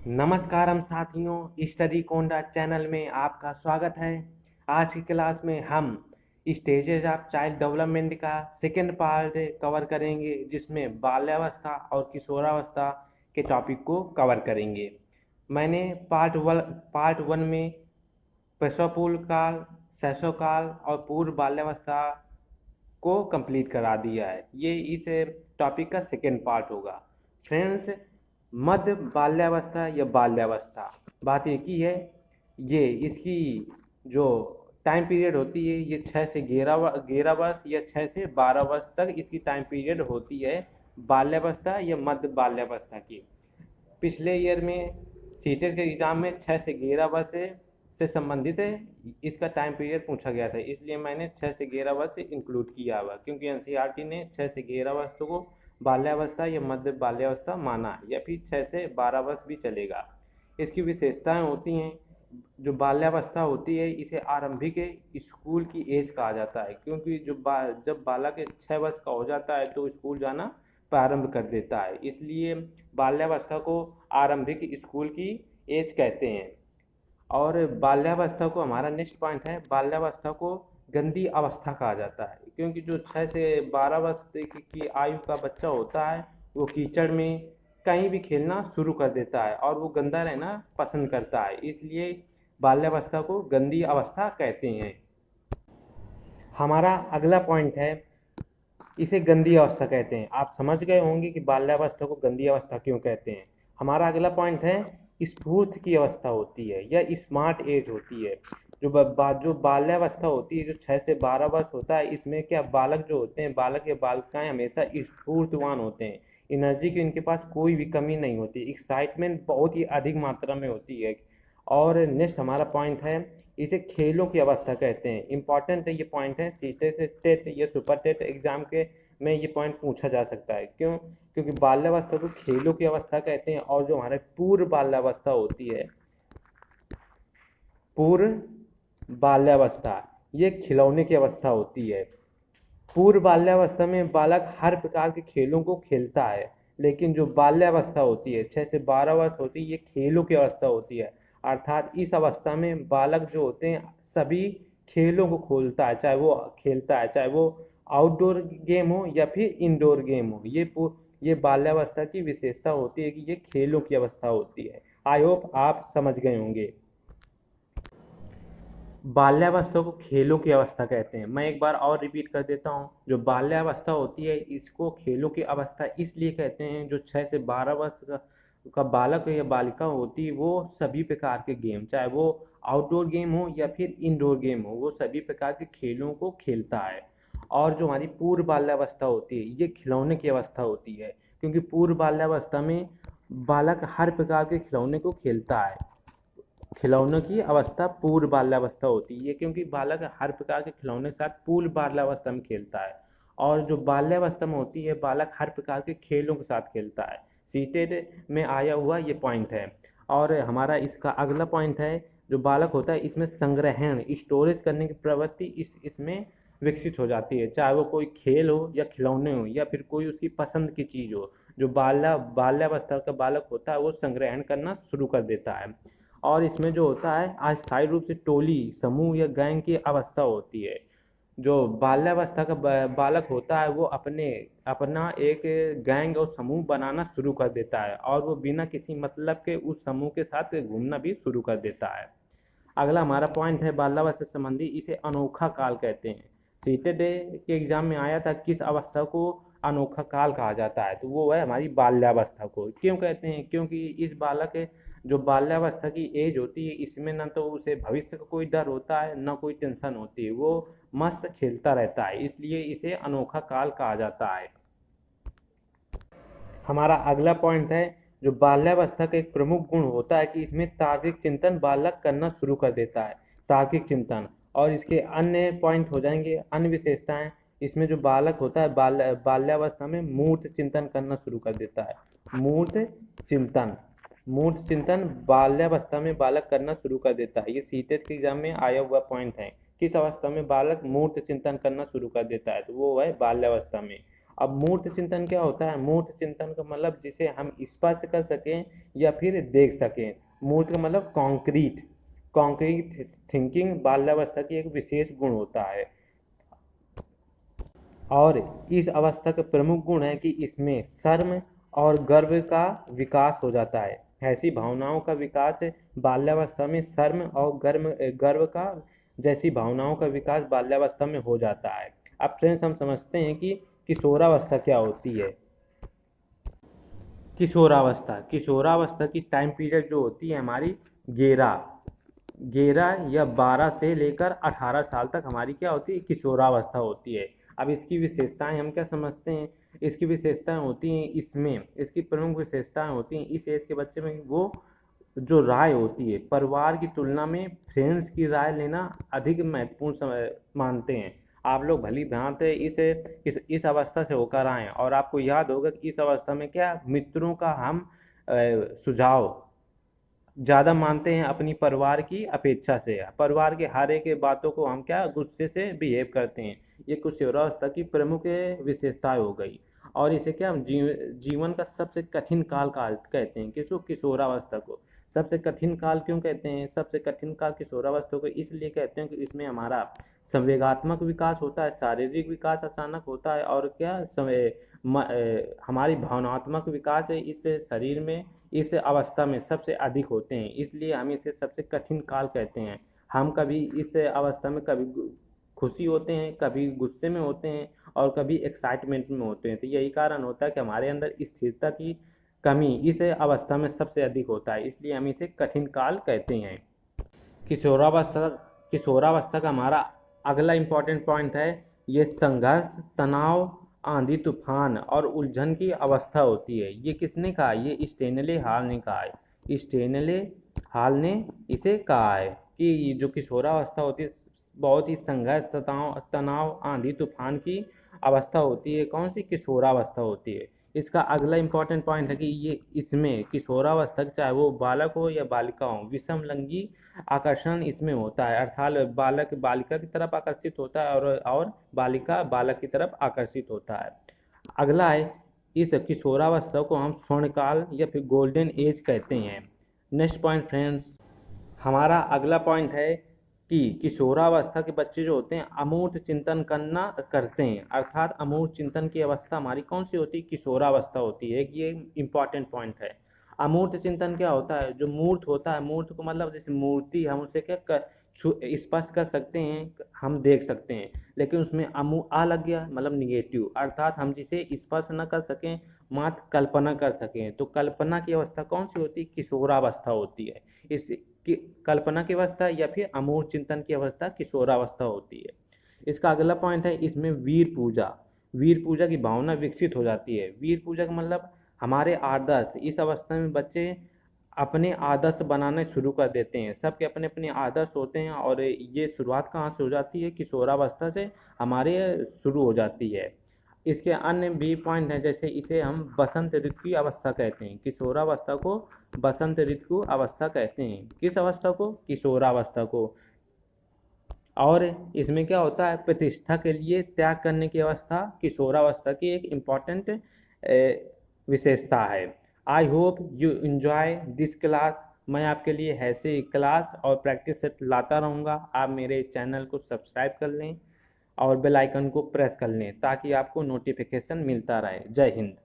नमस्कारम साथियों, स्टडी कोंडा चैनल में आपका स्वागत है। आज की क्लास में हम स्टेजेस ऑफ चाइल्ड डेवलपमेंट का सेकेंड पार्ट कवर करेंगे, जिसमें बाल्यावस्था और किशोरावस्था के टॉपिक को कवर करेंगे। मैंने पार्ट वन में प्रसवपूर्व काल, शैशवकाल और पूर्व बाल्यावस्था को कंप्लीट करा दिया है। ये इस टॉपिक का सेकेंड पार्ट होगा। फ्रेंड्स, मध्य बाल्यावस्था या बाल्यावस्था, बात एक ही है। ये इसकी जो टाइम पीरियड होती है, ये 6 से 11 वर्ष या 6 से 12 वर्ष तक इसकी टाइम पीरियड होती है, बाल्यावस्था या मध्य बाल्यावस्था की। पिछले ईयर में सीटेट के एग्ज़ाम में 6 से 11 वर्ष से संबंधित है इसका टाइम पीरियड पूछा गया था, इसलिए मैंने 6 से 11 वर्ष इंक्लूड किया हुआ, क्योंकि एनसीईआरटी ने 6 से 11 वर्ष को बाल्यावस्था या मध्य बाल्यावस्था माना, या फिर 6 से 12 वर्ष भी चलेगा। इसकी विशेषताएं होती हैं। जो बाल्यावस्था होती है, इसे आरंभिक स्कूल की एज कहा जाता है, क्योंकि जब बालक 6 वर्ष का हो जाता है तो स्कूल जाना प्रारंभ कर देता है, इसलिए बाल्यावस्था को आरंभिक स्कूल की एज कहते हैं। और बाल्यावस्था को, हमारा नेक्स्ट पॉइंट है, बाल्यावस्था को गंदी अवस्था कहा जाता है, क्योंकि जो 6 से 12 वर्ष की आयु का बच्चा होता है, वो कीचड़ में कहीं भी खेलना शुरू कर देता है और वो गंदा रहना पसंद करता है, इसलिए बाल्यावस्था को गंदी अवस्था कहते हैं। हमारा अगला पॉइंट है, इसे गंदी अवस्था कहते हैं। आप समझ गए होंगे कि बाल्यावस्था को गंदी अवस्था क्यों कहते हैं। हमारा अगला पॉइंट है, स्फूर्त की अवस्था होती है या स्मार्ट एज होती है। जो बाल्यावस्था होती है, जो 6 से 12 वर्ष होता है, इसमें क्या बालक जो होते हैं, बालक या बालिकाएं हमेशा स्फूर्तवान होते हैं। एनर्जी की इनके पास कोई भी कमी नहीं होती, एक्साइटमेंट बहुत ही अधिक मात्रा में होती है। और नेक्स्ट हमारा पॉइंट है, इसे खेलों की अवस्था कहते हैं। इंपॉर्टेंट है ये पॉइंट है, सीटे से टेट या सुपर टेट एग्जाम के में ये पॉइंट पूछा जा सकता है। क्यों? क्योंकि बाल्यावस्था को खेलों की अवस्था कहते हैं, और जो हमारे पूर्व बाल्यावस्था होती है, पूर्व बाल्यावस्था, ये खिलौने की अवस्था होती है। पूर्व बाल्यावस्था में बालक हर प्रकार के खेलों को खेलता है, लेकिन जो बाल्यावस्था होती है, 6 से 12 वर्ष होती है, ये खेलों की अवस्था होती है। अर्थात इस अवस्था में बालक जो होते हैं सभी खेलों को खोलता है, चाहे वो खेलता है, चाहे वो आउटडोर गेम हो या फिर इंडोर गेम हो। ये बाल्यावस्था की विशेषता होती है कि ये खेलों की अवस्था होती है। आई होप आप समझ गए होंगे। बाल्यावस्था को खेलों की अवस्था कहते हैं। मैं एक बार और रिपीट कर देता हूँ, जो बाल्यावस्था होती है, इसको खेलों की अवस्था इसलिए कहते हैं, जो 6 से 12 वर्ष का बालक या बालिका होती है, वो सभी प्रकार के गेम, चाहे वो आउटडोर गेम हो या फिर इंडोर गेम हो, वो सभी प्रकार के खेलों को खेलता है। और जो हमारी पूर्व बाल्यावस्था होती है, ये खिलौने की अवस्था होती है, क्योंकि पूर्व बाल्यावस्था में बालक हर प्रकार के खिलौने को खेलता है। खिलौनों की अवस्था पूर्व बाल्यावस्था होती है, क्योंकि बालक हर प्रकार के खिलौने के साथ पूर्व बाल्यावस्था में खेलता है। और जो बाल्यावस्था में होती है, बालक हर प्रकार के खेलों के साथ खेलता है। सीटेड में आया हुआ ये पॉइंट है। और हमारा इसका अगला पॉइंट है, जो बालक होता है, इसमें संग्रहण, स्टोरेज करने की प्रवृत्ति इसमें विकसित हो जाती है, चाहे वो कोई खेल हो या खिलौने हो या फिर कोई उसकी पसंद की चीज़ हो। जो बाल्यावस्था का बालक होता है, वो संग्रहण करना शुरू कर देता है। और इसमें जो होता है, अस्थायी रूप से टोली, समूह या गैंग की अवस्था होती है। जो बाल्यावस्था का बालक होता है, वो अपना एक गैंग और समूह बनाना शुरू कर देता है, और वो बिना किसी मतलब के उस समूह के साथ घूमना भी शुरू कर देता है। अगला हमारा पॉइंट है बाल्यावस्था संबंधी, इसे अनोखा काल कहते हैं। सीटेड के एग्जाम में आया था, किस अवस्था को अनोखा काल कहा जाता है, तो वो है हमारी बाल्यावस्था को। क्यों कहते हैं? क्योंकि इस बालक जो बाल्यावस्था की एज होती है, इसमें ना तो उसे भविष्य का कोई डर होता है, ना कोई टेंशन होती है, वो मस्त खेलता रहता है, इसलिए इसे अनोखा काल कहा जाता है। हमारा अगला पॉइंट है, जो बाल्यावस्था का एक प्रमुख गुण होता है कि इसमें तार्किक चिंतन बालक करना शुरू कर देता है, तार्किक चिंतन। और इसके अन्य पॉइंट हो जाएंगे, अन्य विशेषताएं, इसमें जो बालक होता है बाल्यावस्था में मूर्त चिंतन करना शुरू कर देता है। मूर्त चिंतन, मूर्त चिंतन बाल्यावस्था में बालक करना शुरू कर देता है। ये सीटेट के एग्जाम में आया हुआ पॉइंट है, किस अवस्था में बालक मूर्त चिंतन करना शुरू कर देता है, तो वो है बाल्यावस्था में। अब मूर्त चिंतन क्या होता है? मूर्त चिंतन का मतलब जिसे हम स्पर्श कर सकें या फिर देख सकें। मूर्त का मतलब कॉन्क्रीट, कॉन्क्रीट थिंकिंग बाल्यावस्था की एक विशेष गुण होता है। और इस अवस्था का प्रमुख गुण है कि इसमें शर्म और गर्व का विकास हो जाता है। ऐसी भावनाओं का विकास बाल्यावस्था में शर्म और गर्व का जैसी भावनाओं का विकास बाल्यावस्था में हो जाता है। अब फ्रेंड्स हम समझते हैं कि किशोरावस्था क्या होती है। किशोरावस्था की टाइम पीरियड जो होती है हमारी 11 या 12 से लेकर 18 साल तक हमारी क्या होती है? किशोरावस्था होती है। अब इसकी विशेषताएं हम क्या समझते हैं? इसकी विशेषताएं होती हैं इसमें, इसकी प्रमुख विशेषताएं होती हैं इस एज के बच्चे में वो जो राय होती है परिवार की तुलना में फ्रेंड्स की राय लेना अधिक महत्वपूर्ण मानते हैं। आप लोग भली भांति इस अवस्था से होकर आए और आपको याद होगा कि इस अवस्था में क्या मित्रों का हम सुझाव ज़्यादा मानते हैं अपनी परिवार की अपेक्षा से। परिवार के हर एक बातों को हम क्या गुस्से से बिहेव करते हैं। ये किशोरावस्था की प्रमुख विशेषताएं हो गई। और इसे क्या हम जीवन का सबसे कठिन काल कहते हैं। किशोरावस्था को सबसे कठिन काल क्यों कहते हैं? सबसे कठिन काल किशोरावस्था को इसलिए कहते हैं कि इसमें हमारा संवेगात्मक विकास होता है, शारीरिक विकास अचानक होता है और क्या हमारी भावनात्मक विकास है इस शरीर में इस अवस्था में सबसे अधिक होते हैं। इसलिए हम इसे सबसे कठिन काल कहते हैं। हम कभी इस अवस्था में कभी खुशी होते हैं, कभी गुस्से में होते हैं और कभी एक्साइटमेंट में होते हैं। तो यही कारण होता है कि हमारे अंदर स्थिरता की कमी इस अवस्था में सबसे अधिक होता है, इसलिए हम इसे कठिन काल कहते हैं। किशोरावस्था किशोरावस्था का हमारा अगला इम्पॉर्टेंट पॉइंट है ये संघर्ष, तनाव, आंधी तूफान और उलझन की अवस्था होती है। ये किसने कहा? ये स्टेनले हॉल ने कहा है। स्टेनले हॉल ने इसे कहा है कि ये जो किशोरावस्था होती है बहुत ही संघर्ष, तनाव, आंधी तूफान की अवस्था होती है। कौन सी? किशोरावस्था होती है। इसका अगला इम्पॉर्टेंट पॉइंट है कि ये इसमें किशोरावस्था चाहे वो बालक हो या बालिका हो विषम लिंगी आकर्षण इसमें होता है। अर्थात बालक बालिका की तरफ आकर्षित होता है और बालिका बालक की तरफ आकर्षित होता है। अगला है इस किशोरावस्था को हम स्वर्णकाल या फिर गोल्डन एज कहते हैं। नेक्स्ट पॉइंट फ्रेंड्स, हमारा अगला पॉइंट है कि किशोरावस्था के बच्चे जो होते हैं अमूर्त चिंतन करते हैं। अर्थात अमूर्त चिंतन की अवस्था हमारी कौन सी होती है? किशोरावस्था होती है। ये इम्पॉर्टेंट पॉइंट है। अमूर्त चिंतन क्या होता है? जो मूर्त होता है, मूर्त को मतलब जैसे मूर्ति हम उसे क्या स्पर्श कर सकते हैं, हम देख सकते हैं, लेकिन उसमें आ लग गया मतलब निगेटिव। अर्थात हम जिसे स्पर्श न कर सकें मात्र कल्पना कर सकें। तो कल्पना की अवस्था कौन सी होती है? किशोरावस्था होती है। इस कि कल्पना की अवस्था या फिर अमूर्त चिंतन की अवस्था किशोरावस्था होती है। इसका अगला पॉइंट है इसमें वीर पूजा की भावना विकसित हो जाती है। वीर पूजा का मतलब हमारे आदर्श, इस अवस्था में बच्चे अपने आदर्श बनाने शुरू कर देते हैं। सबके अपने अपने आदर्श होते हैं और ये शुरुआत कहाँ से हो जाती है? किशोरावस्था से हमारे शुरू हो जाती है। इसके अन्य भी पॉइंट हैं, जैसे इसे हम बसंत ऋतु की अवस्था कहते हैं। किशोरावस्था को बसंत ऋतु अवस्था कहते हैं। किस अवस्था को? किशोरावस्था को। और इसमें क्या होता है? प्रतिष्ठा के लिए त्याग करने की अवस्था किशोरावस्था की एक इम्पॉर्टेंट विशेषता है। I hope you enjoy this class. मैं आपके लिए ऐसे क्लास और प्रैक्टिस सेट लाता रहूँगा। आप मेरे चैनल को सब्सक्राइब कर लें और बेल आइकन को प्रेस कर लें ताकि आपको नोटिफिकेशन मिलता रहे। जय हिंद।